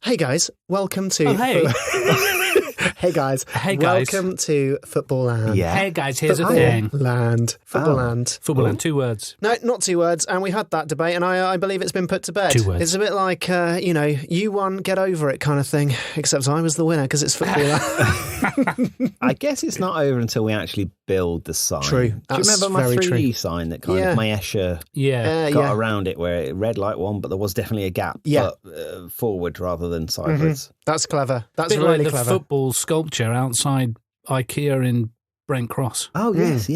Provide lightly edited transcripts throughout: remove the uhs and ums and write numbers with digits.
Hey guys, welcome to... Hey guys. Welcome to Footballland. Yeah. Hey guys, here's a thing. Footballland. Footballland, 2 words. No, not 2 words. And we had that debate, and I believe it's been put to bed. 2 words. It's a bit like, you won, get over it kind of thing. Except I was the winner because it's Footballland. I guess it's not over until we actually build the sign. True. Do you remember my 3D sign that kind of my Escher got around it, where it read like one, but there was definitely a gap, but forward rather than sideways. That's clever. That's bit really like the clever. Football sculpture outside IKEA in Brent Cross. Oh, yes.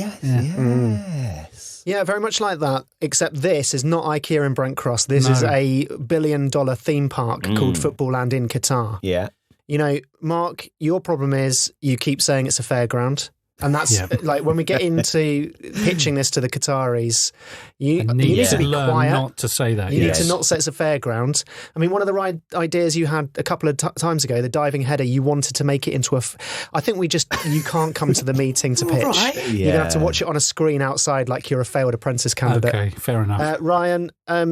Yeah, very much like that, except this is not IKEA in Brent Cross. This is a $1 billion theme park called Footballland in Qatar. Yeah. You know, Mark, your problem is you keep saying it's a fairground. And that's like when we get into pitching this to the Qataris, you need to be quiet. Not to say that. You need to not say it's a fairground. I mean, one of the right ideas you had a couple of times ago, the diving header, you wanted to make it into a. I think you can't come to the meeting to pitch. Right. You're going to have to watch it on a screen outside like you're a failed apprentice candidate. Okay, fair enough. Ryan,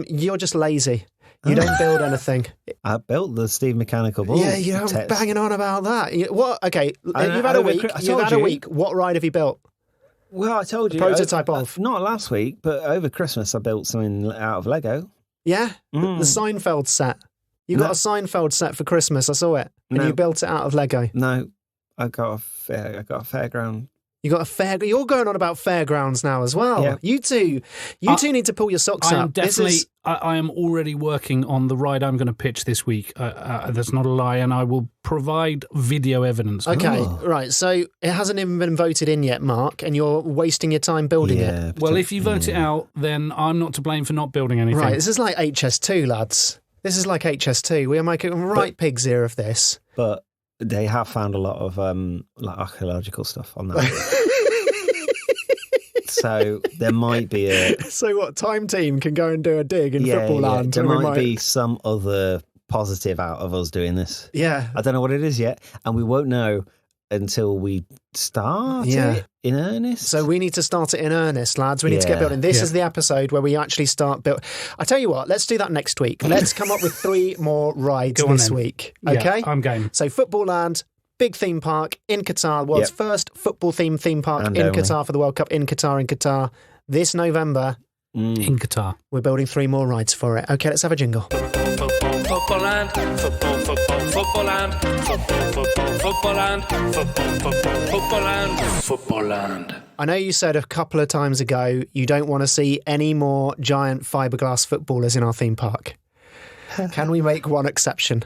you're just lazy. You don't build anything. I built the Steve Mechanical Ball. Yeah, you're banging on about that. What? Okay, you've had a week. You've had a week. What ride have you built? Well, I told you. Prototype of. Not last week, but over Christmas I built something out of Lego. Yeah? The Seinfeld set. You got a Seinfeld set for Christmas. I saw it. And you built it out of Lego. No, I got a fairground. You got a fair. You're going on about fairgrounds now as well. Yeah. You two need to pull your socks up. I am already working on the ride I'm going to pitch this week. That's not a lie, and I will provide video evidence. Okay, right. So it hasn't even been voted in yet, Mark, and you're wasting your time building it. Well, if you vote it out, then I'm not to blame for not building anything. Right. This is like HS2, lads. This is like HS2. We are making pigs here of this. But they have found a lot of like archaeological stuff on that. So there might be a... So what, Time Team can go and do a dig in Footballland? There might be some other positive out of us doing this. Yeah. I don't know what it is yet, and we won't know until we start it in earnest. So we need to start it in earnest, lads. We need to get building. This is the episode where we actually start build. I tell you what, let's do that next week. Let's come up with 3 more rides this week. Okay? Yeah, I'm game. So Footballland, big theme park in Qatar, world's first football-themed theme park in Qatar for the World Cup in Qatar. This November. In Qatar. We're building 3 more rides for it. Okay, let's have a jingle. Footballland, Footballland, Footballland. I know you said a couple of times ago you don't want to see any more giant fiberglass footballers in our theme park. Can we make one exception?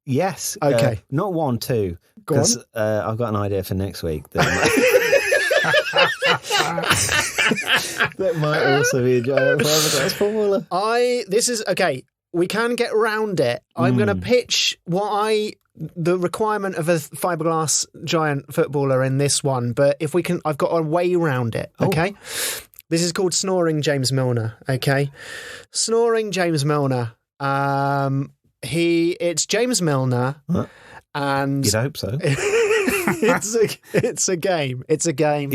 Yes. Okay. Not 1, 2. Go on. I've got an idea for next week. That might also be a giant fiberglass footballer. Okay. We can get round it. I'm going to pitch the requirement of a fiberglass giant footballer in this one, but if we can, I've got a way round it. Okay. This is called Snoring James Milner. Okay. Snoring James Milner. It's James Milner, and you'd hope so. It's a game. It's a game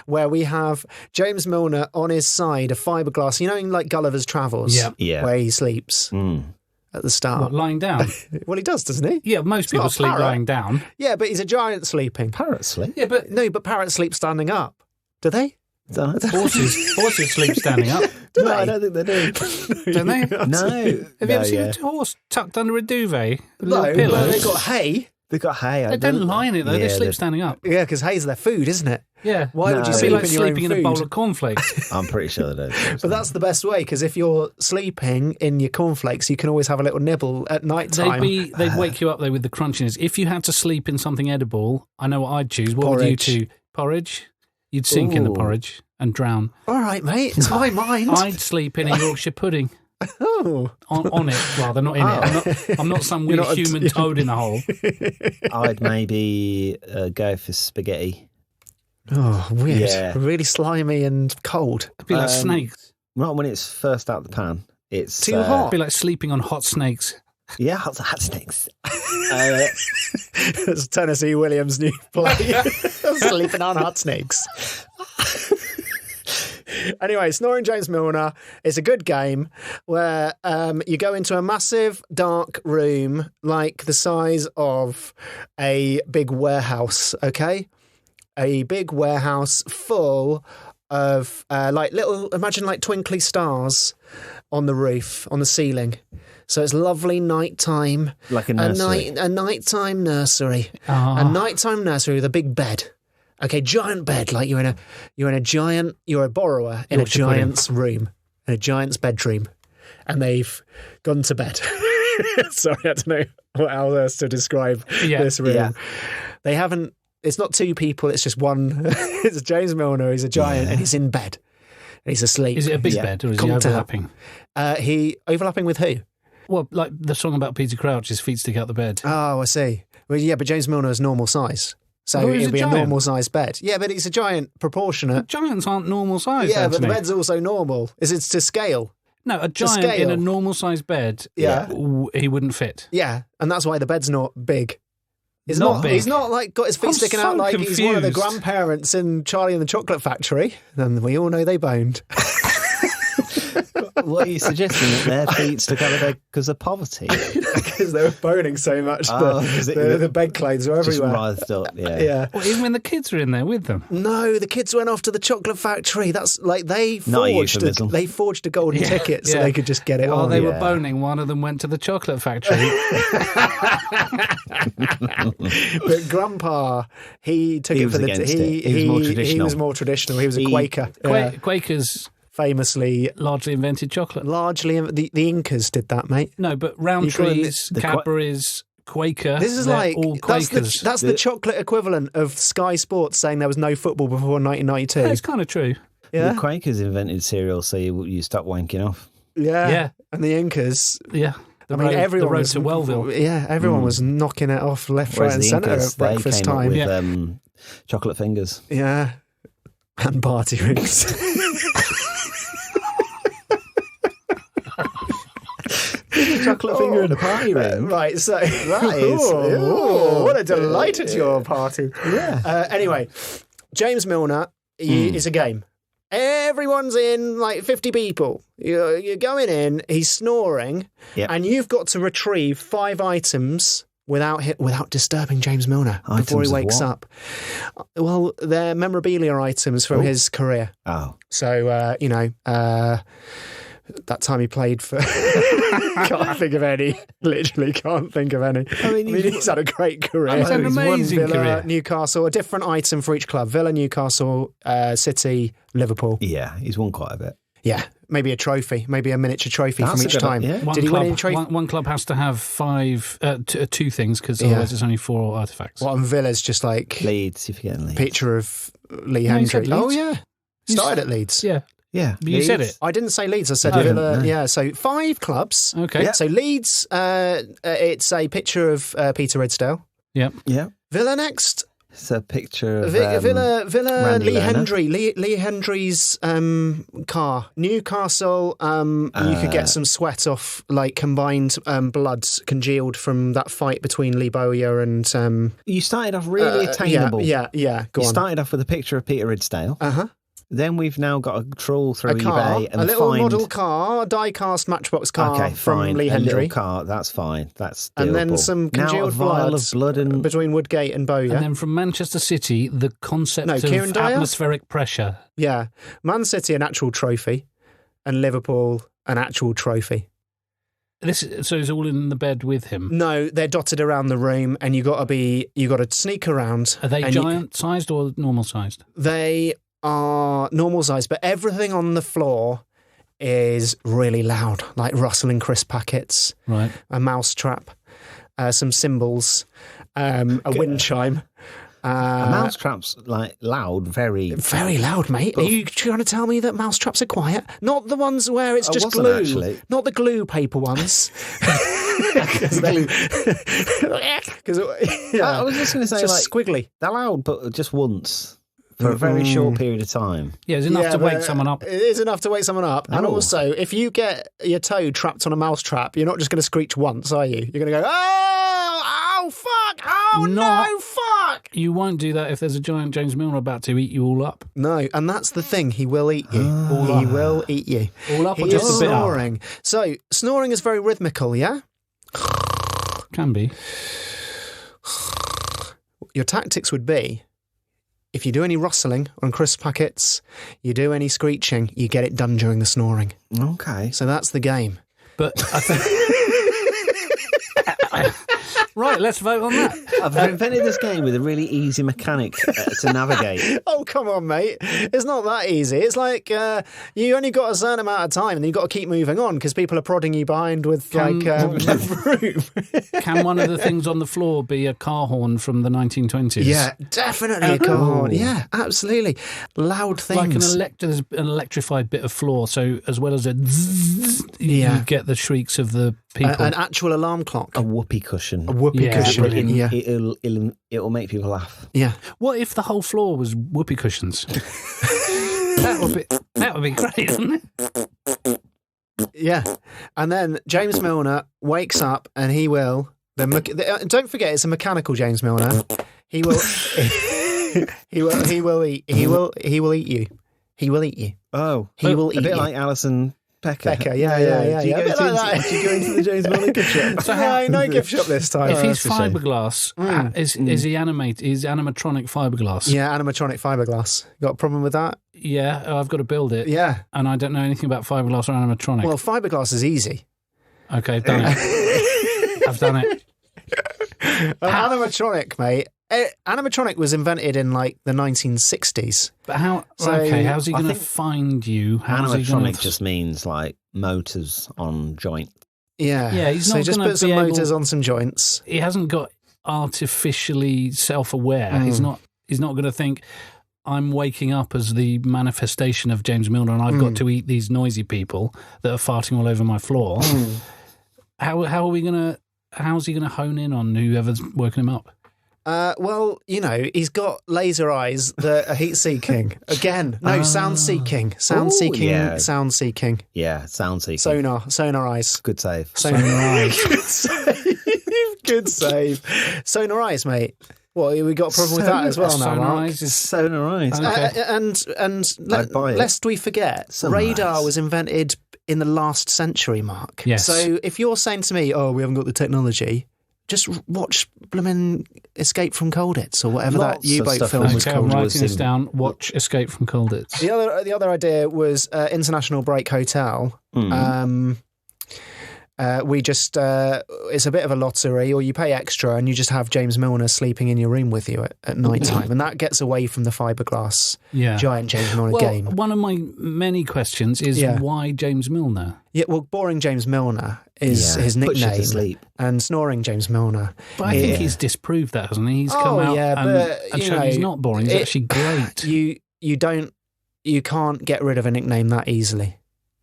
where we have James Milner on his side, a fiberglass. You know, in like Gulliver's Travels, where he sleeps at the start. What, lying down? Well, he does, doesn't he? Yeah, most people sleep lying down. Yeah, but he's a giant sleeping. Parrots sleep. Yeah, but parrots sleep standing up. Do they? Horses sleep standing up. No, I don't think they do. Don't they? No. Have you ever seen a horse tucked under a duvet? No, they've got hay. They've got hay. They don't lie in it, though. They sleep standing up. Yeah, because hay's their food, isn't it? Yeah. Why would you sleep like in your sleeping own in a bowl food? of cornflakes? I'm pretty sure they don't. But that's the best way, because if you're sleeping in your cornflakes, you can always have a little nibble at night time. They'd wake you up, though, with the crunchiness. If you had to sleep in something edible, I know what I'd choose. What would you choose? Porridge? You'd sink in the porridge and drown. All right, mate. It's my mind. I'd sleep in a Yorkshire pudding. Oh. On it, rather, not in it. I'm not some weird human toad in a hole. I'd maybe go for spaghetti. Oh, weird. Yeah. Really slimy and cold. It'd be like snakes. Not when it's first out the pan. It's too hot. It'd be like sleeping on hot snakes. Yeah, hot snakes. It's Tennessee Williams' new play. Sleeping on hot snakes. Anyway, Snoring James Milner is a good game where you go into a massive dark room like the size of a big warehouse, okay? A big warehouse full of imagine like twinkly stars on the roof, on the ceiling. So it's lovely nighttime. Like a nursery. A nighttime nursery. A nighttime nursery with a big bed. Okay, giant bed, like you're a borrower in a giant's room, in a giant's bedroom, and they've gone to bed. Sorry, I don't know what else to describe this room. Yeah. They haven't, it's not two people, it's just one. It's James Milner, he's a giant, and he's in bed. And he's asleep. Is it a big bed, or is he overlapping? Overlapping with who? Well, like the song about Peter Crouch, his feet stick out the bed. Oh, I see. Well, yeah, but James Milner is normal size. So it'd be a normal-sized bed. Yeah, but it's a giant proportionate. But giants aren't normal-sized, Yeah, Anthony. but the bed's also normal. It's to scale. No, a giant in a normal-sized bed, he wouldn't fit. Yeah, and that's why the bed's not big. He's not big. He's not like got his feet sticking out like he's one of the grandparents in Charlie and the Chocolate Factory. Then we all know they boned. What are you suggesting, that their feet stuck out the bed because of poverty? Because they were boning so much, the bed clothes were everywhere. Just writhed up, yeah. Well, even when the kids were in there with them? No, the kids went off to the Chocolate Factory. That's like they forged a golden ticket so they could just get it on. While they were boning, one of them went to the Chocolate Factory. But Grandpa, he took it for the... He was more traditional. He was a Quaker. Quakers... famously largely invented chocolate. The Incas did that, mate. No, but Rowntree's, Cadbury's, Quaker. This is like all Quakers. That's the chocolate equivalent of Sky Sports saying there was no football before 1992. Yeah, it's kind of true. Yeah, the Quakers invented cereal, so you stop wanking off. Yeah, and the Incas. Yeah. Everyone road was to Wellville. Yeah, everyone was knocking it off left, right, and centre at breakfast time. With chocolate fingers. Yeah, and party rings. Chocolate finger in a party ring. Right, so that is what a delight at your party. Yeah. Anyway, James Milner is a game. Everyone's in, like 50 people. You're going in, he's snoring, and you've got to retrieve 5 items without disturbing James Milner before he wakes up. Well, they're memorabilia items from his career. Oh. So, that time he played for... Can't think of any. Literally can't think of any. I mean, he's had a great career. He's had an amazing career. Newcastle, a different item for each club. Villa, Newcastle, City, Liverpool. Yeah, he's won quite a bit. Yeah, maybe a trophy, maybe a miniature trophy from each time. Yeah. Did he win any trophy? One club has to have 2 things because otherwise it's only 4 artefacts. Well, and Villa's just like... Leeds, if you're getting Leeds. Picture of Lee Hendry. Oh, yeah. Started at Leeds. Yeah. Yeah, but you said it. I didn't say Leeds. I said Villa. No. Yeah, so 5 clubs. Okay. Yeah. So Leeds, it's a picture of Peter Ridsdale. Yeah. Yeah. Villa next. It's a picture of Villa. Randy Lee Lerner. Hendry. Lee Hendry's car. Newcastle. You could get some sweat off, like combined blood congealed from that fight between Lee Bowyer and. You started off really attainable. Yeah. Go on. You started off with a picture of Peter Ridsdale. Then we've now got to trawl through eBay and a little find... model car, die-cast Matchbox car from Lee a Hendry. little car, that's fine. That's doable. And then some congealed blood and... between Woodgate and Bowyer. And then from Manchester City, the concept of atmospheric pressure. Yeah. Man City, an actual trophy, and Liverpool, an actual trophy. So it's all in the bed with him? No, they're dotted around the room, and you got to sneak around. Are they giant-sized or normal-sized? They are normal size, but everything on the floor is really loud, like rustling crisp packets, right? A mouse trap, some cymbals, a wind chime. A mouse trap's like loud, very loud, mate. Are you trying to tell me that mouse traps are quiet? Not the ones where it's just glue, actually. Not the glue paper ones. Because I was just going to say, just squiggly. They're loud, but just once. For a very short period of time. Yeah, it's enough to wake someone up. It is enough to wake someone up. And also, if you get your toe trapped on a mouse trap, you're not just going to screech once, are you? You're going to go, oh, fuck, oh, no, fuck. You won't do that if there's a giant James Milner about to eat you all up. No, and that's the thing. He will eat you. He will eat you. All up or he just is a bit snoring. up? So, snoring is very rhythmical, yeah? Can be. Your tactics would be, if you do any rustling on crisp packets, you do any screeching, you get it done during the snoring. Okay. So that's the game. But I think... Right, let's vote on that. I've invented this game with a really easy mechanic to navigate. Oh, come on, mate. It's not that easy. It's like you only got a certain amount of time and you've got to keep moving on because people are prodding you behind with room. Can one of the things on the floor be a car horn from the 1920s? Yeah, definitely a car horn. Yeah, absolutely. Loud things. Like an electrified bit of floor, so as well as a zzz, you get the shrieks of the people. An actual alarm clock. A whoopee cushion. A whoopee cushion. It'll make people laugh. Yeah. What if the whole floor was whoopee cushions? that would be great, wouldn't it? Yeah. And then James Milner wakes up and he will. Don't forget, it's a mechanical James Milner. He will. he will eat. He will eat you. He will eat you. Oh, he will eat a bit you. like Alison Becker. Yeah. Do you go into the James Milner gift shop? So no gift shop this time. If he's fibreglass, is he animate? Is animatronic fibreglass? Yeah, animatronic fibreglass. Got a problem with that? Yeah, I've got to build it. Yeah, and I don't know anything about fibreglass or animatronic. Well, fibreglass is easy. Okay, I've done it. I've done it. Animatronic, mate. Animatronic was invented in like the 1960s. But how's he going to find you? Animatronic just means like motors on joint. Yeah, he's not just put some motors on some joints. He hasn't got artificially self-aware. He's not going to think, I'm waking up as the manifestation of James Milner and I've got to eat these noisy people that are farting all over my floor. How's he going to hone in on whoever's working him up? Well, he's got laser eyes that are heat-seeking. Again, sound-seeking. Sound-seeking. Yeah. Sound-seeking. Yeah, sound-seeking. Sonar eyes. Good save. Sonar eyes. Good save. Sonar eyes, mate. Well, we got a problem with that as well now, Mark. Sonar eyes. Okay. And lest we forget, radar was invented in the last century, Mark. Yes. So if you're saying to me, we haven't got the technology, just watch bloomin' Escape from Colditz or whatever that U-boat film was called. I'm writing this down. Watch Escape from Colditz. The other idea was International Break Hotel. We just it's a bit of a lottery, or you pay extra and you just have James Milner sleeping in your room with you at night time, and that gets away from the fibreglass giant James Milner game. One of my many questions is why James Milner? Yeah, well, boring James Milner is his nickname, and snoring James Milner. But I think he's disproved that, hasn't he? He's come out and shown he's not boring. He's actually great. You can't get rid of a nickname that easily.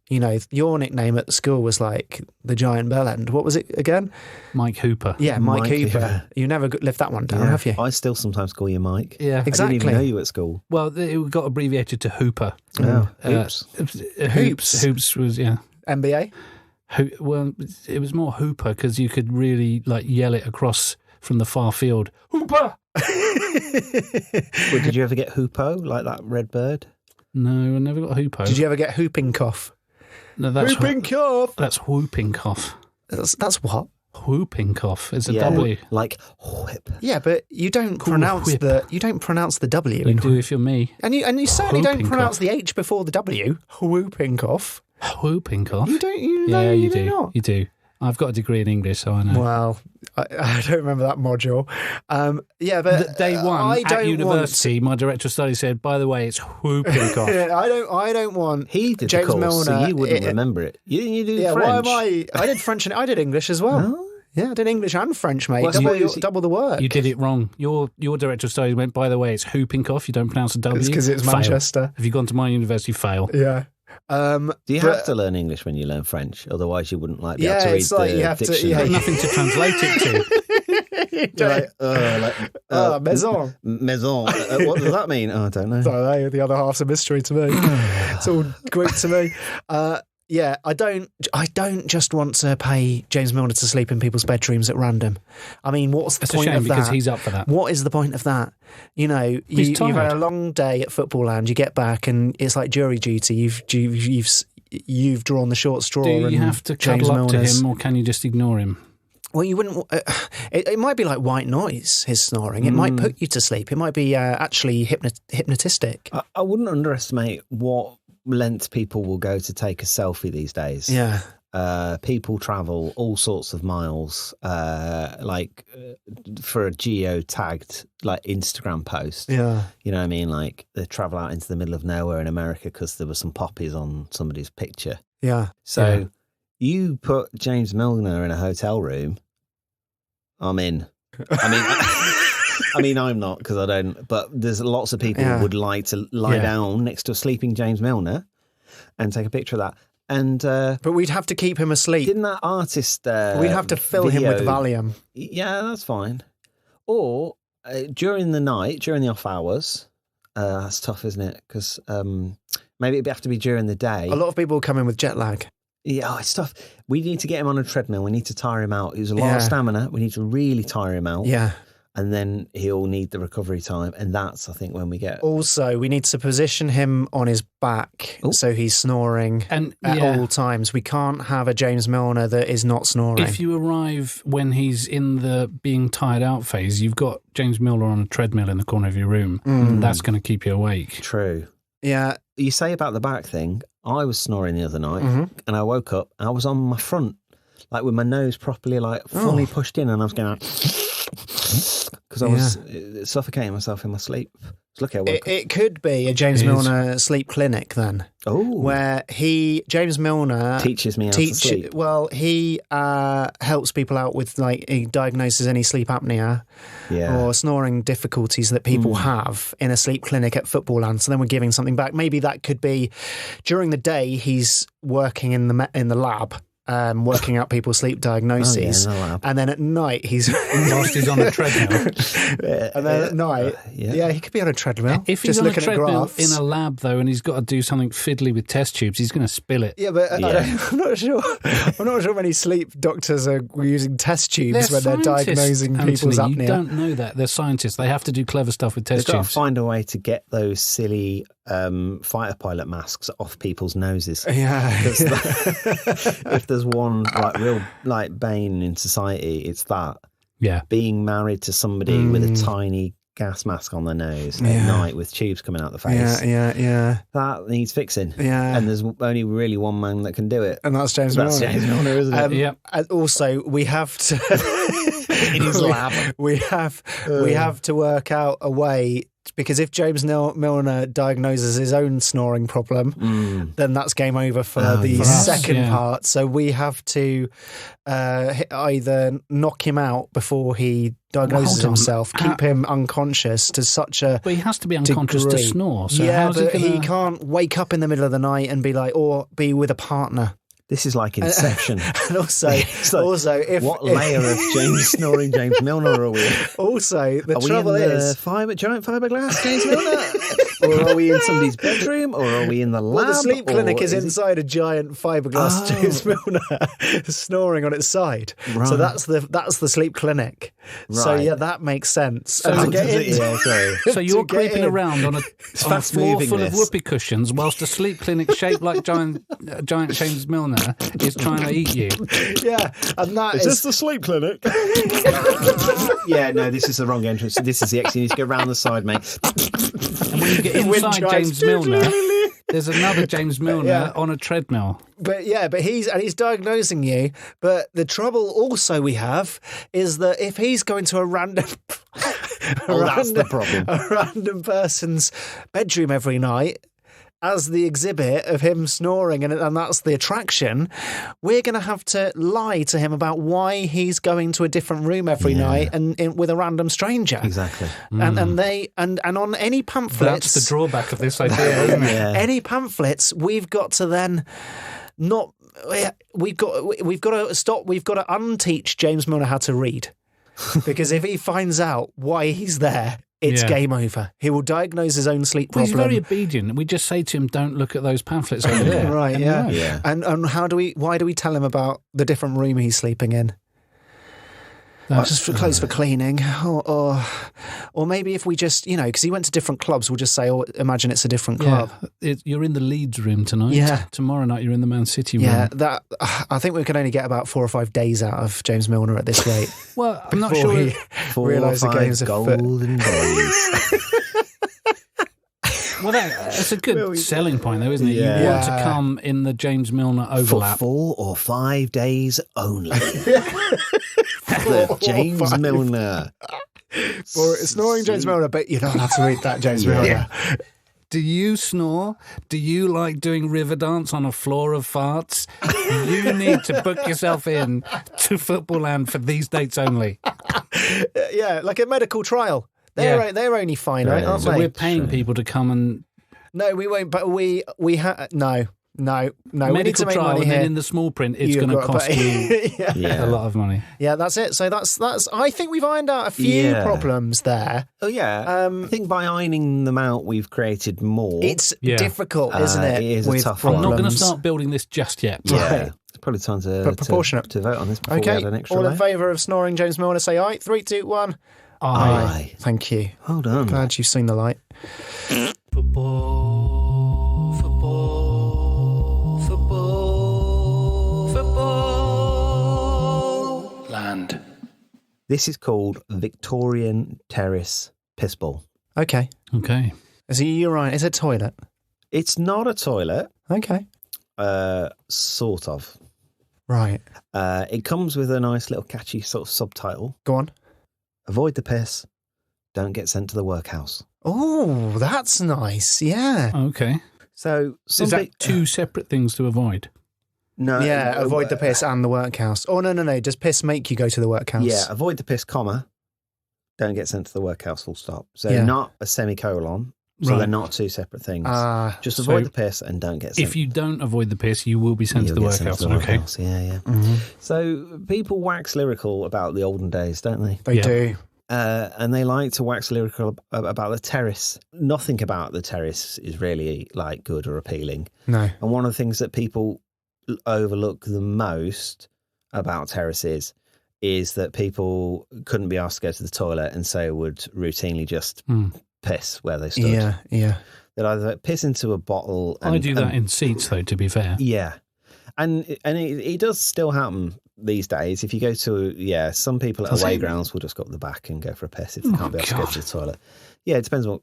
Your nickname at school was like the Giant Bellend. What was it again? Mike Hooper. Yeah, Mike Hooper. You never lived that one down, have you? I still sometimes call you Mike. Yeah, exactly. I didn't even know you at school. Well, it got abbreviated to Hooper. Oh, Hoops. Hoops was, NBA? Well, it was more Hooper because you could really yell it across from the far field. Hooper! Well, did you ever get Hoopo, like that red bird? No, I never got Hoopo. Did you ever get whooping cough? No, that's whooping cough. That's whooping cough. That's what? Whooping cough is a W. Like whip. Yeah, but you don't pronounce the W. You do if you're me. And you certainly don't pronounce the H before the W. Whooping cough. Whooping cough. You don't. You do. Not. You do. I've got a degree in English, so I know. Well, I don't remember that module. But day one at university, my director of studies said, "By the way, it's whooping cough." I don't want. He did James the course, Milner. So you wouldn't remember it. You do French. Why am I did French and I did English as well. Oh? Yeah, I did English and French, mate. Double the work. You did it wrong. Your director of studies went, "By the way, it's whooping cough. You don't pronounce the W." It's because it's fail. Manchester. If you've gone to my university, fail. Yeah. Do you have to learn English when you learn French? Otherwise, you wouldn't be able to read the dictionary. You have nothing to translate it to. Maison. Maison. What does that mean? I don't know. The other half's a mystery to me. It's all Greek to me. Yeah, I don't just want to pay James Milner to sleep in people's bedrooms at random. I mean, what's the point of that? Because he's up for that. What is the point of that? You know, you've had a long day at Footballland. You get back and it's like jury duty. You've drawn the short straw. Do you have to cuddle up to him, or can you just ignore him? Well, you wouldn't. It might be like white noise. His snoring. It might put you to sleep. It might be actually hypnotistic. I wouldn't underestimate what length people will go to take a selfie these days. Yeah. People travel all sorts of miles, for a geo-tagged like Instagram post. Yeah. You know what I mean? Like they travel out into the middle of nowhere in America because there were some poppies on somebody's picture. Yeah. So you put James Milner in a hotel room, I'm in. I mean, I'm not because I don't. But there's lots of people who would like to lie down next to a sleeping James Milner and take a picture of that. And but we'd have to keep him asleep. Didn't that artist? We'd have to fill him with Valium. Yeah, that's fine. Or during the night, during the off hours. That's tough, isn't it? Because maybe it'd have to be during the day. A lot of people come in with jet lag. Yeah, it's tough. We need to get him on a treadmill. We need to tire him out. He's a lot of stamina. We need to really tire him out. Yeah. And then he'll need the recovery time. And that's, I think, when we get... Also, we need to position him on his back so he's snoring at all times. We can't have a James Milner that is not snoring. If you arrive when he's in the being tired out phase, you've got James Milner on a treadmill in the corner of your room. That's going to keep you awake. True. Yeah. You say about the back thing, I was snoring the other night and I woke up and I was on my front, like with my nose properly fully pushed in, and I was going because I was suffocating myself in my sleep. So look, I woke up. It could be a James Milner sleep clinic then. Oh, where James Milner teaches me how to sleep. Well, he helps people out with he diagnoses any sleep apnea or snoring difficulties that people have in a sleep clinic at Footballland. So then we're giving something back. Maybe that could be during the day he's working in the lab. Working out people's sleep diagnoses, and then at night he's whilst he's on a treadmill, and then at night, he could be on a treadmill. If he's just on a looking treadmill at graphs. in a lab though, and he's got to do something fiddly with test tubes, he's going to spill it. Yeah, but I'm not sure. I'm not sure many sleep doctors are using test tubes when they're diagnosing people's apnea. You don't know that. They're scientists. They have to do clever stuff with test tubes. They've got to find a way to get those silly fighter pilot masks off people's noses. Yeah. If there's one real bane in society, it's that. Yeah. Being married to somebody with a tiny gas mask on their nose at night with tubes coming out the face. Yeah. That needs fixing. Yeah. And there's only really one man that can do it. And that's James Milner. That's James Milner, isn't it? Yeah. And also, we have to in his lab. We have to work out a way, because if James Milner diagnoses his own snoring problem, then that's game over for the second part. So we have to either knock him out before he diagnoses himself, keep him unconscious to such a But he has to be unconscious to snore. So but he can't wake up in the middle of the night and be or be with a partner. This is like Inception. And also, what layer of snoring James Milner are we in? Also, the trouble is... giant fiberglass James Milner? Or are we in somebody's bedroom? Or are we in the lab? Well, the sleep clinic is inside a giant fiberglass James Milner snoring on its side. Right. So that's the sleep clinic. Right. So that makes sense. So, so you're creeping around on a floor full of whoopee cushions whilst a sleep clinic shaped like giant James Milner is trying to eat you. Yeah, and is this the sleep clinic? Yeah, no, this is the wrong entrance. This is the exit. You need to go round the side, mate. And when you get inside James Milner, there's another James Milner on a treadmill. But he's diagnosing you. But the trouble also we have is that if he's going to a random person's bedroom every night as the exhibit of him snoring, and that's the attraction, we're going to have to lie to him about why he's going to a different room every night and with a random stranger. Exactly. And on any pamphlets... That's the drawback of this idea, isn't it? Yeah. Any pamphlets, we've got to then not... We've got to stop. We've got to unteach James Milner how to read. Because if he finds out why he's there it's game over. He will diagnose his own sleep problem. He's very obedient. We just say to him, don't look at those pamphlets over there. Right, And yeah. And why do we tell him about the different room he's sleeping in? Just for clothes for cleaning, or maybe if we just, because he went to different clubs, we'll just say, imagine it's a different club. You're in the Leeds room tonight. Yeah. Tomorrow night you're in the Man City room. Yeah, I think we can only get about 4 or 5 days out of James Milner at this rate. Well, I'm not sure. He realise the game's golden days. Well, that's a good selling point, though, isn't it? Yeah. You want to come in the James Milner overlap. For 4 or 5 days only. The James Milner. Or snoring James Milner, but you don't have to read that James Milner. Yeah. Do you snore? Do you like doing river dance on a floor of farts? You need to book yourself in to Footballland for these dates only. Yeah, like a medical trial. They're only finite, aren't so they? we're paying people to come and... No, we won't, but we no. Medical we need to make trial, money and here. then in the small print, it's going to cost you a lot of money. Yeah, that's it. So that's. I think we've ironed out a few problems there. Oh yeah, I think by ironing them out, we've created more. It's difficult, isn't it? It is a tough one. I'm not going to start building this just yet. Yeah, right. It's probably time to vote on this before we add an extra all layer. in favour of snoring James Milner, say aye. 3, 2, 1. Aye. Thank you. Well done. Glad you've seen the light. Footballland. This is called Victorian Terrace Pissball. Okay. Is it urine? Is it a toilet? It's not a toilet. Okay. Sort of. Right. It comes with a nice little catchy sort of subtitle. Go on. Avoid the piss. Don't get sent to the workhouse. Oh, that's nice. Yeah. Okay. So is that 2 separate things to avoid? No. Yeah, avoid the piss and the workhouse. Oh, no. Does piss make you go to the workhouse? Yeah, avoid the piss, comma. Don't get sent to the workhouse, full stop. So not a semicolon. So they're not 2 separate things. Just avoid the piss and don't get sent. If you don't avoid the piss, you will be sent to the workhouse. Okay. Yeah. Mm-hmm. So people wax lyrical about the olden days, don't they? They do. And they like to wax lyrical about the terrace. Nothing about the terrace is really like good or appealing. No. And one of the things that people overlook the most about terraces is that people couldn't be asked to go to the toilet and so would routinely just piss where they stood. Yeah. They'd either piss into a bottle. I do that in seats, though, to be fair. Yeah. And it does still happen these days. If you go to, some people at away grounds will just go up the back and go for a piss if they can't be able to go to the toilet. Yeah, it depends what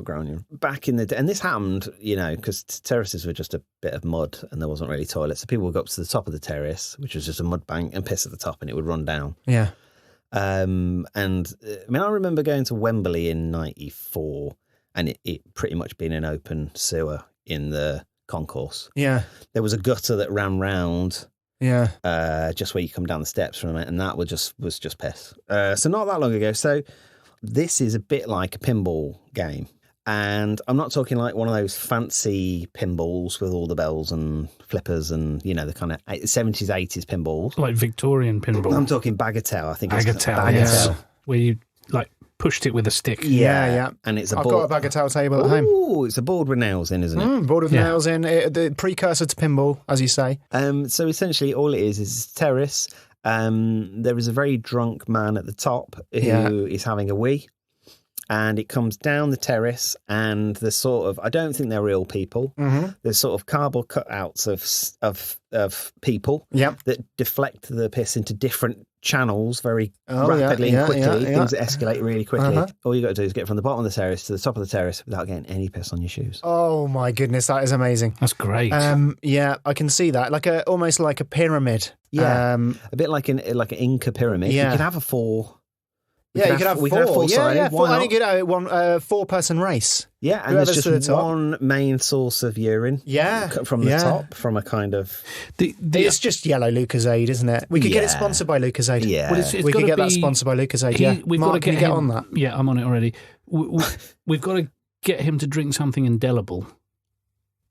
ground you're in. Back in the day, and this happened, because terraces were just a bit of mud and there wasn't really toilets. So people would go up to the top of the terrace, which was just a mud bank, and piss at the top and it would run down. Yeah. And I remember going to Wembley in 94 and it pretty much being an open sewer in the concourse. Yeah. There was a gutter that ran round. Yeah. Just where you come down the steps from it, and that was just piss. So not that long ago. So this is a bit like a pinball game. And I'm not talking like one of those fancy pinballs with all the bells and flippers and, the kind of 70s, 80s pinballs. Like Victorian pinball. I'm talking Bagatelle, I think. Bagatelle, yes. Where you, pushed it with a stick. Yeah. And it's I've got a Bagatelle table at home. Oh, it's a board with nails in, isn't it? Board with nails in. The precursor to pinball, as you say. So essentially all it is terrace. There is a very drunk man at the top who is having a wee. And it comes down the terrace, and there's sort of, I don't think they're real people. Mm-hmm. There's sort of cardboard cutouts of people that deflect the piss into different channels very rapidly and quickly. Things that escalate really quickly. All you got to do is get from the bottom of the terrace to the top of the terrace without getting any piss on your shoes. Oh my goodness, that is amazing. That's great. Yeah, I can see that. Almost like a pyramid. Yeah, a bit like an Inca pyramid. Yeah. You could have a 4. You could have 4. Four-sided. I think you could have one 4-person race. Yeah, and Whoever's there's just one main source of urine. Yeah, from the top, from a kind of. It's just yellow Lucozade, isn't it? We could get it sponsored by Lucozade. Yeah, we could get that sponsored by Lucozade. Yeah, we've got to get on that. Yeah, I'm on it already. We've got to get him to drink something indelible.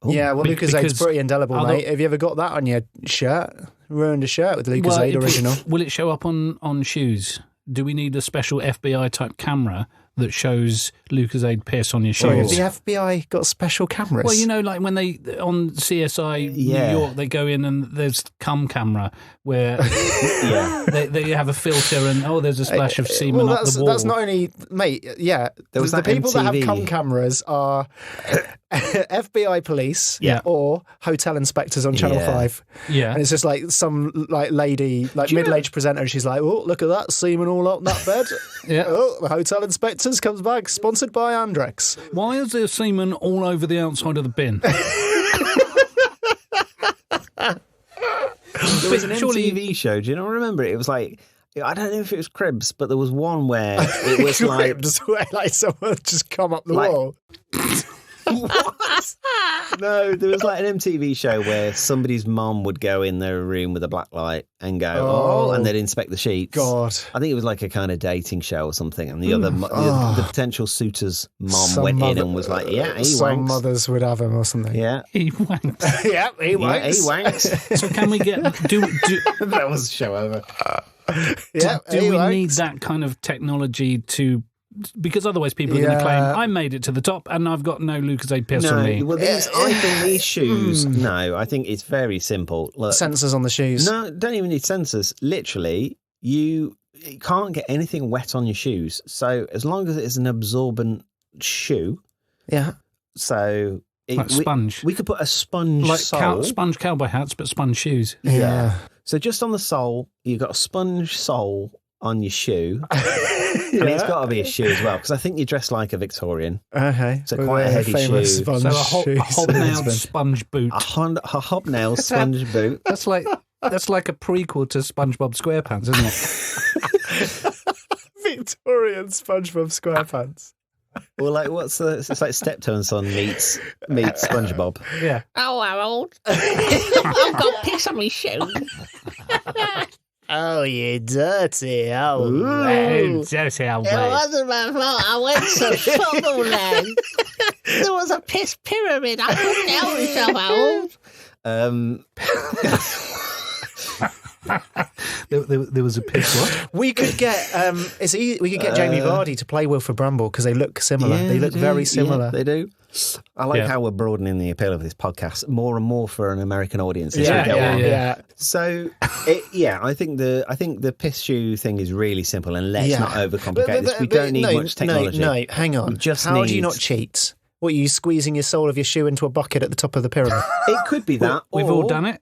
Ooh. Yeah, well, Lucasade's pretty indelible, mate. Have you ever got that on your shirt? Ruined a shirt with Lucozade original. Will it show up on shoes? Do we need a special FBI type camera that shows Lucozade piss on your Sorry, have shoes. the FBI got special cameras? Well, you know, like when they on CSI New York, they go in and there's cum camera where they have a filter and there's a splash of semen up the wall. That's not only, mate. Yeah, there was the people MTV. that have cum cameras are FBI police or hotel inspectors on Channel 5. Yeah, and it's just like some lady, middle-aged presenter. And she's like, "Oh, look at that semen all up that bed." Oh, the hotel inspectors comes back, sponsored by Andrex. Why is there semen all over the outside of the bin? There was an MTV show. Do you not remember it? It was like, I don't know if it was Cribs, but there was one where it was Cribs, where someone just come up the wall. What? No, there was like an MTV show where somebody's mum would go in their room with a black light and go, and they'd inspect the sheets. God. I think it was like a kind of dating show or something. And the potential suitor's mum went in and was like, he some wanks. mothers would have him or something. Yeah. He wanks. Yeah, he wanks. Yeah, he wanks. So can we get... That was the show over. Do we need that kind of technology to... Because otherwise people are going to claim, I made it to the top and I've got no Lucozade piss on me. Well, I think these shoes, I think it's very simple. Look, sensors on the shoes. No, don't even need sensors. Literally, you can't get anything wet on your shoes. So as long as it's an absorbent shoe. Yeah. So... Like sponge. We could put a sponge sole. Sponge cowboy hats, but sponge shoes. Yeah. So just on the sole, you've got a sponge sole on your shoe. I mean, it's got to be a shoe as well, because I think you dress like a Victorian. Okay. So quite a heavy shoe. So a hobnailed sponge boot. A hobnail sponge boot. That's like a prequel to SpongeBob SquarePants, isn't it? Victorian SpongeBob SquarePants. Well, like, it's like Steptoe & Son meets SpongeBob. Yeah. Oh, Harold. I've got piss on my shoe. Oh, you dirty old man. Dirty old It man. wasn't my fault. I went to Footballland. There was a piss pyramid. I couldn't help myself, Harold. There was a piss what? We could get Jamie Vardy to play Wilfred Brumble because they look similar. Yeah, they look very similar. Yeah, they do. I like how we're broadening the appeal of this podcast more and more for an American audience as we go on. Yeah. So, I think the piss shoe thing is really simple, and let's not overcomplicate this. We don't need much technology. No, hang on. How do you not cheat? What, are you squeezing your sole of your shoe into a bucket at the top of the pyramid? It could be that. We've all done it.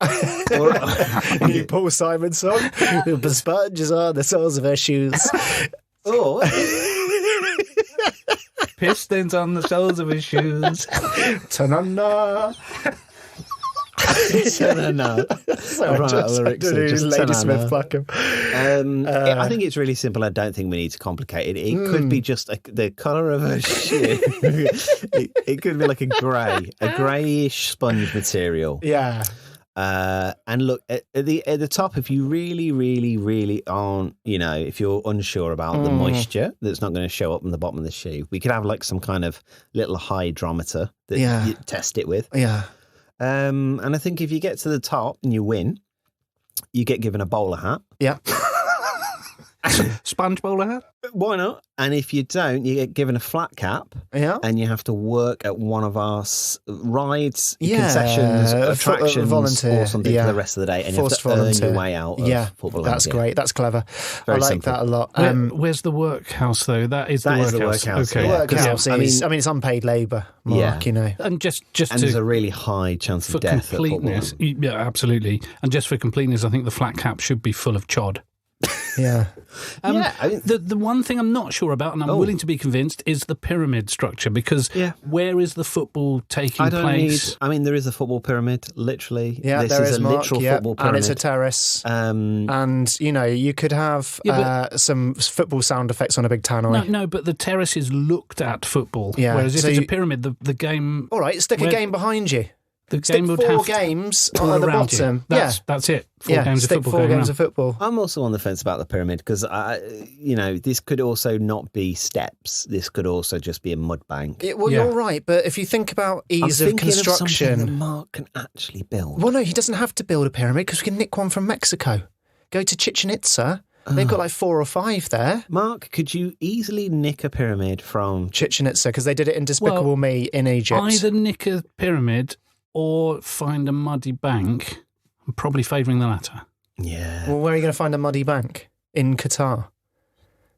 You Paul Simon song. The sponges are the soles of her shoes. Or Pistons on the soles of his shoes. Ta-na-na. Ta-na-na. Lady Smith Blackham. I think it's really simple. I don't think we need to complicate it. It could be just the colour of a shoe. it could be like a greyish sponge material. Yeah. And look at the top. If you really, really, really aren't, if you're unsure about the moisture that's not going to show up on the bottom of the shoe, we could have like some kind of little hydrometer that you test it with. Yeah. And I think if you get to the top and you win, you get given a bowler hat. Yeah. Sponge bowler hat? Why not? And if you don't, you get given a flat cap. Yeah. And you have to work at one of our rides, concessions, attractions, volunteer, or something for the rest of the day. And Forced you have to volunteer. earn your way out of Footballland. That's great. That's clever. Very I like simple. that a lot. Where's the workhouse, though? That is the workhouse. Okay. The workhouse Yeah. is, it's unpaid labour, Mark, And just and there's a really high chance for of death completeness. Yeah, absolutely. And just for completeness, I think the flat cap should be full of chod. Yeah. The one thing I'm not sure about, and I'm willing to be convinced, is the pyramid structure, because where is the football taking place? There is a football pyramid, literally. Yeah, this there is a Mark, literal football pyramid. And it's a terrace. And, you could have some football sound effects on a big tannoy. No, but the terrace is looked at football. Yeah. Whereas if it's a pyramid, the game... All right, stick a game behind you. Stick four games at the bottom. That's it. Four games of football. Four games of football. I'm also on the fence about the pyramid because, this could also not be steps. This could also just be a mud bank. You're right, but if you think about ease of construction... Of something that Mark can actually build. Well, no, he doesn't have to build a pyramid because we can nick one from Mexico. Go to Chichen Itza They've got like 4 or 5 there. Mark, could you easily nick a pyramid from Chichen Itza, because they did it in Despicable Me in Egypt. Either nick a pyramid or find a muddy bank. I'm probably favouring the latter. Yeah. Well, where are you going to find a muddy bank? In Qatar.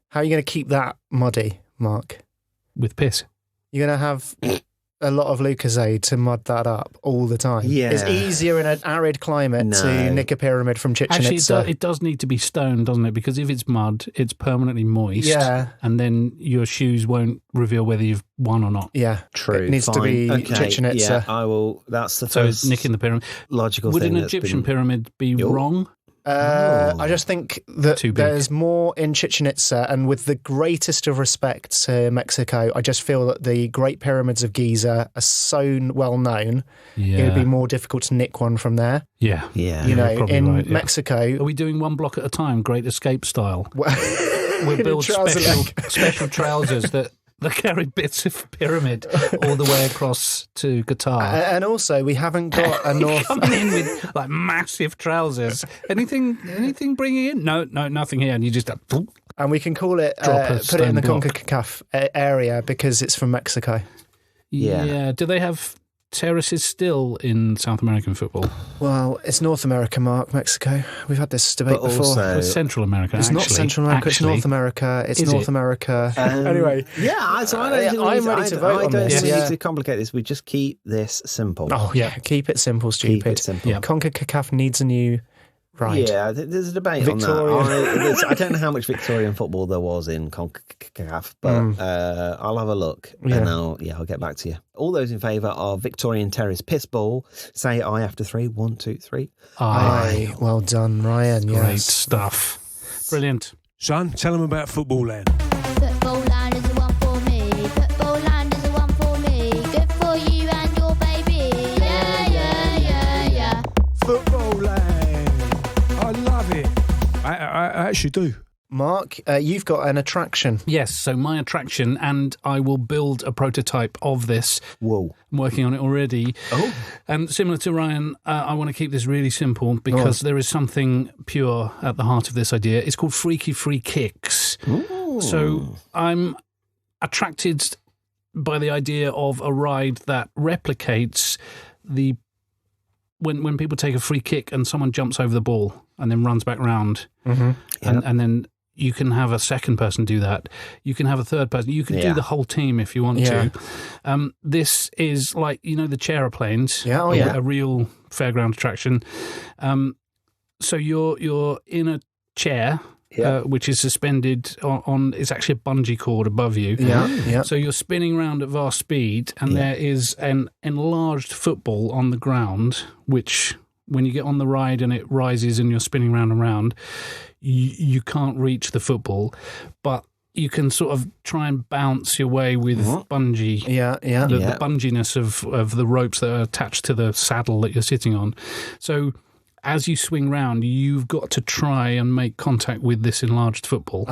How are you going to keep that muddy, Mark? With piss. You're going to have a lot of Lucozade to mud that up all the time. Yeah. It's easier in an arid climate to nick a pyramid from Chichen Itza. Actually, it does need to be stone, doesn't it? Because if it's mud, it's permanently moist. Yeah. And then your shoes won't reveal whether you've won or not. Yeah. True. It needs to be Chichen Itza. Yeah, I will. That's the So first nicking the pyramid. logical Would thing. an Egyptian pyramid be wrong? I just think that Too big. there's more in Chichen Itza, and with the greatest of respect to Mexico, I just feel that the Great Pyramids of Giza are so well known, Yeah. it would be more difficult to nick one from there. Yeah. Yeah. You know, probably in right, yeah. Mexico... Are we doing one block at a time, Great Escape style? We'll in a build trouser leg. special trousers that carry bits of pyramid all the way across to Qatar. And also, we haven't got a North... Coming in with like massive trousers. Anything bringing in? No, nothing here. And you just And we can call it, Drop a put it in the stone block. CONCACAF area because it's from Mexico. Yeah. Do they have terraces still in South American football? Well, it's North America, Mark, Mexico. We've had this debate But before. also- It's Central America. It's not Central America, it's North America. It's Is North it? America. Anyway. Yeah, so I'm ready to vote on this. I don't Yeah. need to complicate this. We just keep this simple. Oh, yeah. Keep it simple, stupid. Keep it simple. Yeah. CONCACAF needs a new ride. Yeah, there's a debate Victorian. on that. I don't know how much Victorian football there was in CONCACAF, but I'll have a look and I'll get back to you. All those in favour of Victorian Terrace Pissball, say aye after 3. 1, 2, 3. Aye. Well done, Ryan. Great Yes. stuff. Brilliant. Son, tell them about Footballland. Footballland is the one for me. Footballland is the one for me. Good for you and your baby. Yeah, yeah, yeah, yeah. Footballland. I love it. I actually do. Mark, you've got an attraction. Yes, so my attraction, and I will build a prototype of this. Whoa. I'm working on it already. Oh. And similar to Ryan, I want to keep this really simple because there is something pure at the heart of this idea. It's called Freaky Free Kicks. Ooh. So I'm attracted by the idea of a ride that replicates the when people take a free kick and someone jumps over the ball and then runs back round, and then you can have a second person do that. You can have a third person. You can do the whole team if you want to. This is like, the chair-a-planes. Yeah, oh, yeah. A real fairground attraction. So you're in a chair, which is suspended on. It's actually a bungee cord above you. Yeah. So you're spinning around at vast speed, and there is an enlarged football on the ground, which, when you get on the ride and it rises and you're spinning round and round, you can't reach the football, but you can sort of try and bounce your way with bungee. Yeah. The bunginess of the ropes that are attached to the saddle that you're sitting on. So as you swing round, you've got to try and make contact with this enlarged football.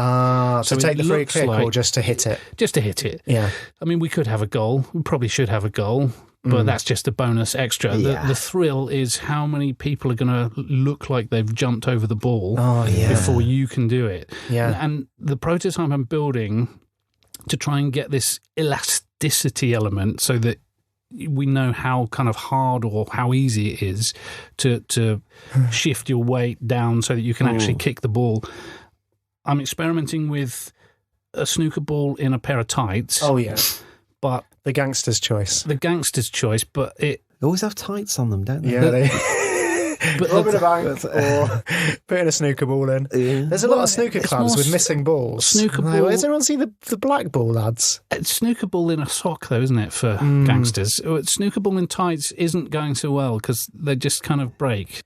So take the free looks kick like- or just to hit it? Just to hit it. Yeah. I mean, we could have a goal. We probably should have a goal, but that's just a bonus extra. Yeah. The thrill is how many people are going to look like they've jumped over the ball yeah. before you can do it. Yeah. And the prototype I'm building to try and get this elasticity element so that we know how kind of hard or how easy it is to shift your weight down so that you can actually kick the ball. I'm experimenting with a snooker ball in a pair of tights. Oh, yeah. But The gangster's choice. the gangster's choice, but it... They always have tights on them, don't they? Yeah, they... But Robbing a bank or putting a snooker ball in. Yeah. There's a lot of snooker it's clubs more with missing balls. snooker Like, ball- Does everyone see the black ball, lads? It's snooker ball in a sock, though, isn't it, for gangsters? Snooker ball in tights isn't going so well because they just kind of break.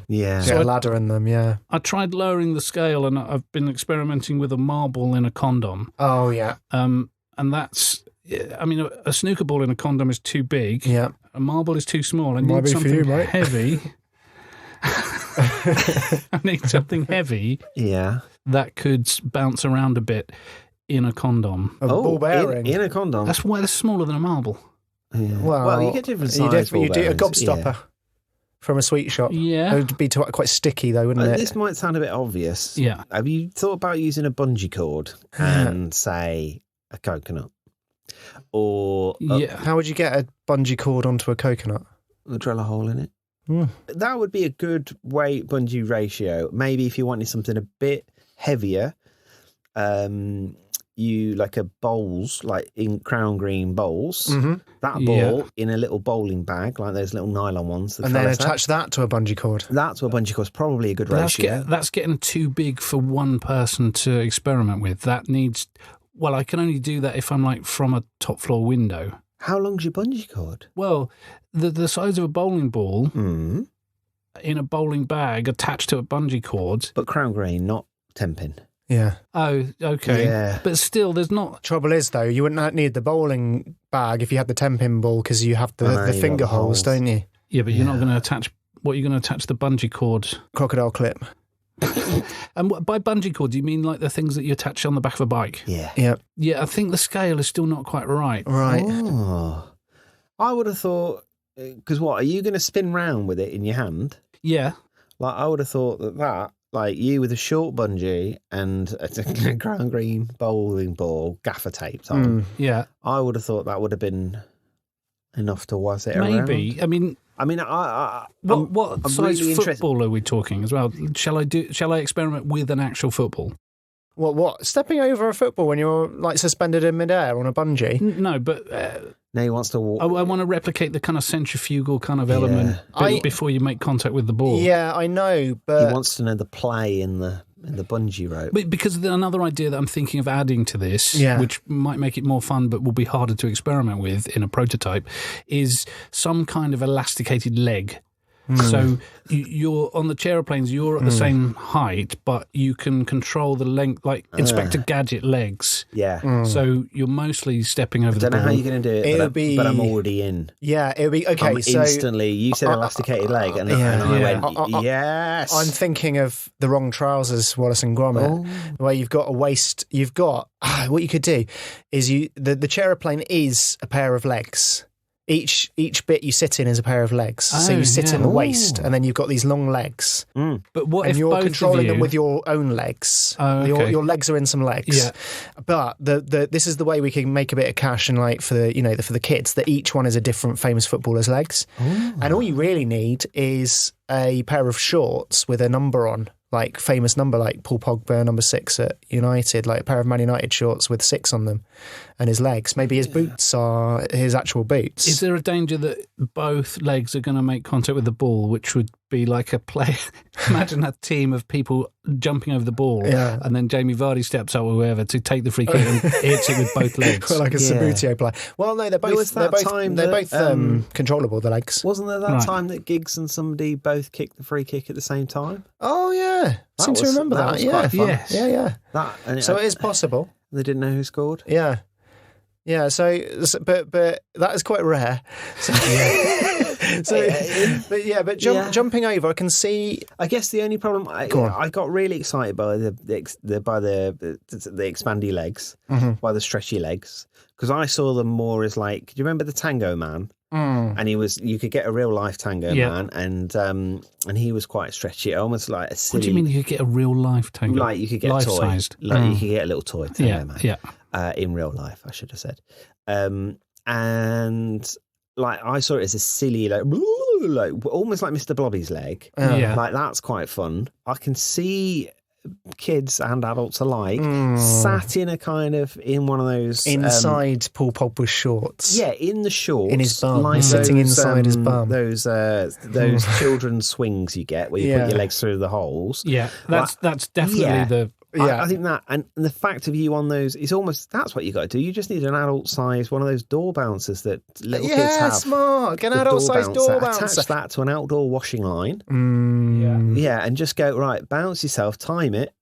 Yeah. Get a ladder in them, yeah. I tried lowering the scale, and I've been experimenting with a marble in a condom. Oh, yeah. And that's... I mean, a snooker ball in a condom is too big. Yeah. A marble is too small. I Might need be for something you, mate. heavy. I need something heavy Yeah. that could bounce around a bit in a condom. A ball bearing. In a condom. That's smaller than a marble. Yeah. Well, you get different you size ball do a bearings. gobstopper. from a sweet shop. Yeah. It would be quite sticky though, wouldn't it? This might sound a bit obvious. Yeah. Have you thought about using a bungee cord and, say, a coconut? Or How would you get a bungee cord onto a coconut? drill a hole in it? That would be a good weight bungee ratio. Maybe if you wanted something a bit heavier, you like a bowls, like in Crown Green bowls, that ball in a little bowling bag, like those little nylon ones. And then attach that to a bungee cord. That to a bungee cord is probably a good ratio. That's getting too big for one person to experiment with. That needs... Well, I can only do that if I'm like from a top floor window. How long's your bungee cord? Well, the size of a bowling ball in a bowling bag attached to a bungee cord. But Crown Green, not 10-pin. Yeah. Oh, okay. Yeah. But still, there's not... Trouble is, though, you wouldn't need the bowling bag if you had the 10-pin ball because you have the finger holes, don't you? Yeah, but you're not going to attach... What are you going to attach the bungee cord? Crocodile clip. And by bungee cord, do you mean like the things that you attach on the back of a bike? Yeah. Yeah. Yeah, I think the scale is still not quite right. Right. Oh. I would have thought... Because what, are you going to spin round with it in your hand? Yeah. Like, I would have thought that like you with a short bungee and a Crown Green bowling ball gaffer taped on, Yeah. I would have thought that would have been enough to was it around. Maybe. I mean, what size really football are we talking as well? Shall I experiment with an actual football? What? Stepping over a football when you're like suspended in midair on a bungee? No, but Now he wants to walk. I want to replicate the kind of centrifugal kind of element before you make contact with the ball. Yeah, I know, but He wants to know the play in the bungee rope. But because another idea that I'm thinking of adding to this, which might make it more fun but will be harder to experiment with in a prototype, is some kind of elasticated leg. So you're on the chairplanes, you're at the same height, but you can control the length, like Inspector Gadget legs. Yeah. So you're mostly stepping over the ball. I don't know how you're going to do it, but I'm already in. Yeah, it'll be okay. I'm so instantly, you said elasticated leg, and I went, yes. I'm thinking of the wrong trousers, Wallace and Gromit, where you've got a waist. You've got what you could do is the chairplane is a pair of legs. Each bit you sit in is a pair of legs. So you sit in the waist, and then you've got these long legs. But what and if you're both controlling of you... them with your own legs? Your legs are in some legs. Yeah. But this is the way we can make a bit of cash, and like for the kids, that each one is a different famous footballer's legs. And all you really need is a pair of shorts with a number on. Like famous number, like Paul Pogba, number 6 at United, like a pair of Man United shorts with 6 on them, and his legs. Maybe his boots are his actual boots. Is there a danger that both legs are going to make contact with the ball, which would be like a play? Imagine a team of people jumping over the ball, and then Jamie Vardy steps up or whoever to take the free kick and hits it with both legs. Like a Sabutio play. Well, no, they're both controllable. The legs. Wasn't there that time that Giggs and somebody both kicked the free kick at the same time? Oh yeah, I seem to remember that. Was Yeah, quite fun. Yes. yeah. So it is possible. They didn't know who scored. Yeah. So, but that is quite rare. So, jumping over, I can see. I guess the only problem I got really excited by the expandy legs, by the stretchy legs, because I saw them more as like. Do you remember the Tango Man? And you could get a real life Tango Man, and he was quite stretchy, almost like a silly. What do you mean you could get a real life Tango? Like you could get a toy, life-sized. like you could get a little toy Tango Man. Yeah. In real life, I should have said. And like I saw it as a silly, like almost like Mr. Blobby's leg. Like that's quite fun. I can see kids and adults alike sat in one of those inside Paul Pogba's shorts. Yeah, in the shorts, in his bum, like sitting inside his bum. Those children's swings you get where you put your legs through the holes. Yeah, that's definitely the. I think that, and the fact of you on those is almost, that's what you got to do. You just need an adult size, one of those door bouncers that little kids have. Yeah, smart. Get an adult size door bouncer. Attach that to an outdoor washing line. Yeah, and just go, right, bounce yourself, time it,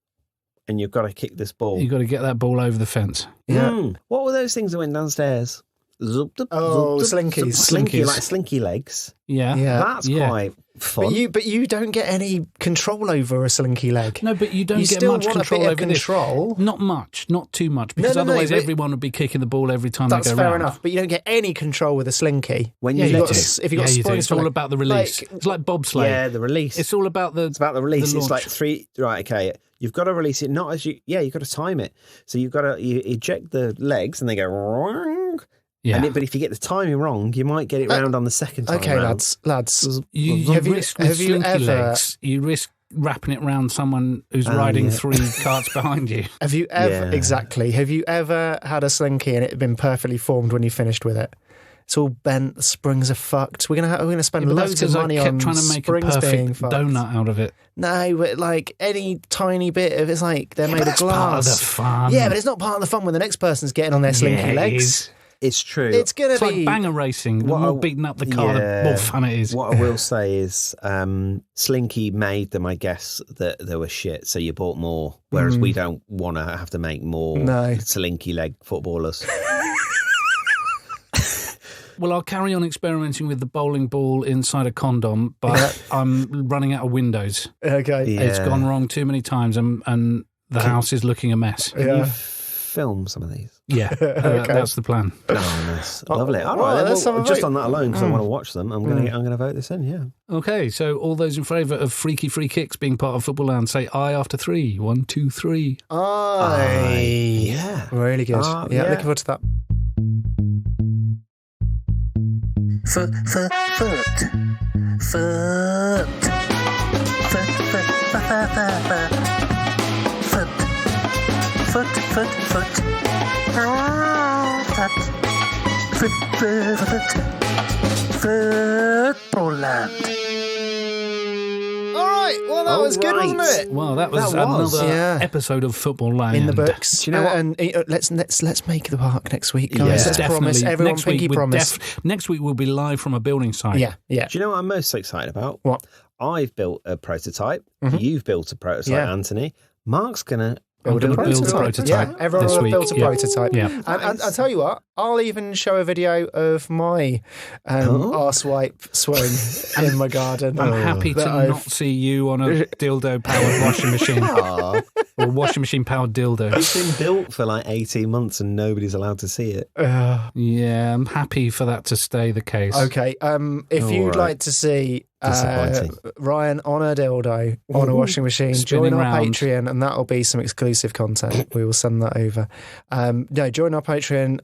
and you've got to kick this ball. You've got to get that ball over the fence. Yeah. What were those things that went downstairs? slinkies. Slinky, like slinky legs. Yeah. That's quite fun. But you don't get any control over a slinky leg. No, but you don't get still much want control a bit over of control. this. Not much, not too much, because No, otherwise but everyone would be kicking the ball every time that's they go fair round. enough. But you don't get any control with a slinky. When Yeah, you you let do. it, If you've got Yeah, you do. springs, It's all about the release. Like, It's like bobsleigh. yeah, the release. It's all about the. It's about the release. the It's like launch. 3. Right, okay. You've got to release it not as you. Yeah, you've got to time it. So you've got to you eject the legs, and they go wrong. Yeah. But if you get the timing wrong, you might get it round on the second time. okay, round. lads. You Have you- risk with have you slinky ever- legs. You risk wrapping it round someone who's riding 3 carts behind you. Have you ever Yeah. Have you ever had a slinky and it had been perfectly formed when you finished with it? It's all bent. The springs are fucked. We're gonna spend Yeah, but that's loads of because money I kept on trying to make a springs being perfect fucked. donut out of it. No, but like any tiny bit of it's like they're made of That's glass. part of the fun. Yeah, but it's not part of the fun when the next person's getting on their slinky Yeah, it legs. is. It's true. It's gonna It's be like banger racing. The What more I- beating up the car, Yeah. the more fun it is. What I will say is, Slinky made them, I guess, that they were shit, so you bought more. Whereas we don't want to have to make more No. Slinky leg footballers. Well, I'll carry on experimenting with the bowling ball inside a condom, but I'm running out of windows. okay. Yeah. It's gone wrong too many times, and the house is looking a mess. Can Yeah. you film some of these? Yeah, that's the plan. Oh, nice. Lovely. All well, right, then, let's have a just vote. on that alone, because I want to watch them, I'm gonna vote this in. Yeah. Okay, so all those in favour of freaky free kicks being part of Footballland, say aye after 3. 1, 2, 3. Yeah. Really good. Yeah. Looking forward to that. Foot, foot, foot. Foot. Foot, foot, foot, foot. Foot, foot, foot. Ah, foot. Foot, Footballland. All right. Well, that was good, wasn't it? Well, that was That was, another yeah. episode of Footballland. In the books. Do you know what? And let's make the park next week, guys. Yeah. Let's promise everyone. Next week, Pinky promise. next week we'll be live from a building site. Yeah. Do you know what I'm most excited about? What? I've built a prototype. Mhm. You've built a prototype, Yeah. Anthony. Mark's gonna Build a I'm gonna build a prototype. prototype Yeah, everyone this will week. build a Yeah. prototype. Yeah. And I'll tell you what, I'll even show a video of my arsewipe swing in my garden. I'm happy to That I've- not see you on a dildo-powered washing machine Aw, or washing machine-powered dildo. it's been built for like 18 months and nobody's allowed to see it. Yeah, I'm happy for that to stay the case. Okay, if All you'd right. like to see Disappointing. Ryan on a dildo on a washing machine, Spinning join our round. Patreon, and that'll be some exclusive content. We will send that over. No, join our Patreon.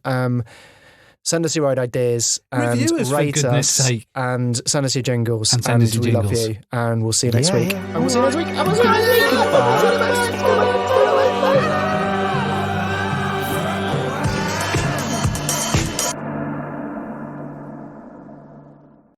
Send us your own ideas and Review us, for rate goodness us, sake. and send us your jingles. And send us your we love jingles. you, and we'll see you next Yeah, week. yeah. And we'll see you next week. And we'll see you next week. Bye.